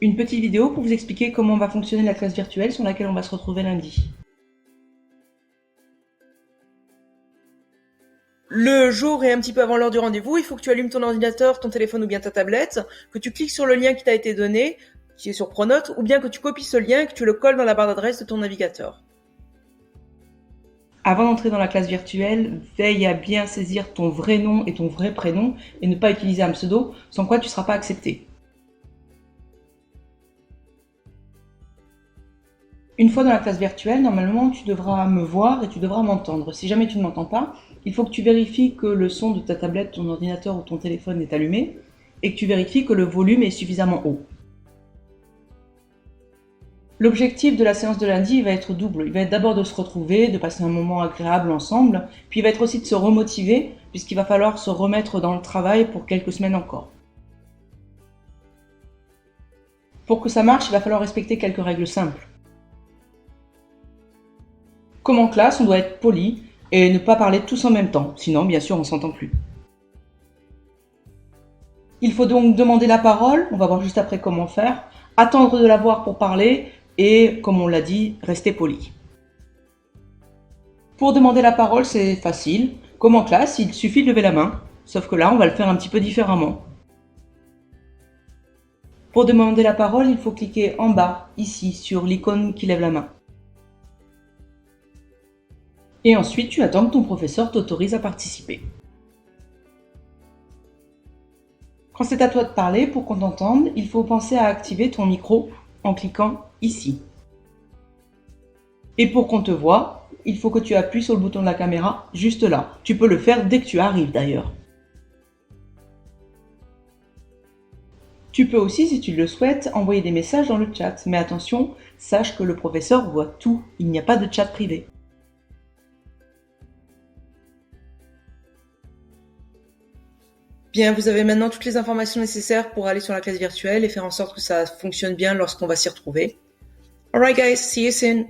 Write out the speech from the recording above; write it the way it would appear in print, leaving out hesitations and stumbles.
une petite vidéo pour vous expliquer comment va fonctionner la classe virtuelle sur laquelle on va se retrouver lundi. Le jour et un petit peu avant l'heure du rendez-vous, il faut que tu allumes ton ordinateur, ton téléphone ou bien ta tablette, que tu cliques sur le lien qui t'a été donné, qui est sur Pronote, ou bien que tu copies ce lien et que tu le colles dans la barre d'adresse de ton navigateur. Avant d'entrer dans la classe virtuelle, veille à bien saisir ton vrai nom et ton vrai prénom et ne pas utiliser un pseudo, sans quoi tu ne seras pas accepté. Une fois dans la classe virtuelle, normalement, tu devras me voir et tu devras m'entendre. Si jamais tu ne m'entends pas, il faut que tu vérifies que le son de ta tablette, ton ordinateur ou ton téléphone est allumé et que tu vérifies que le volume est suffisamment haut. L'objectif de la séance de lundi va être double. Il va être d'abord de se retrouver, de passer un moment agréable ensemble, puis il va être aussi de se remotiver, puisqu'il va falloir se remettre dans le travail pour quelques semaines encore. Pour que ça marche, il va falloir respecter quelques règles simples. Comme en classe, on doit être poli et ne pas parler tous en même temps, sinon bien sûr on s'entend plus. Il faut donc demander la parole, on va voir juste après comment faire, attendre de la voir pour parler et, comme on l'a dit, rester poli. Pour demander la parole, c'est facile. Comme en classe, il suffit de lever la main, sauf que là, on va le faire un petit peu différemment. Pour demander la parole, il faut cliquer en bas, ici, sur l'icône qui lève la main. Et ensuite, tu attends que ton professeur t'autorise à participer. Quand c'est à toi de parler, pour qu'on t'entende, il faut penser à activer ton micro en cliquant ici. Et pour qu'on te voie, il faut que tu appuies sur le bouton de la caméra juste là. Tu peux le faire dès que tu arrives d'ailleurs. Tu peux aussi, si tu le souhaites, envoyer des messages dans le chat. Mais attention, sache que le professeur voit tout. Il n'y a pas de chat privé. Bien, vous avez maintenant toutes les informations nécessaires pour aller sur la classe virtuelle et faire en sorte que ça fonctionne bien lorsqu'on va s'y retrouver. Alright guys, see you soon!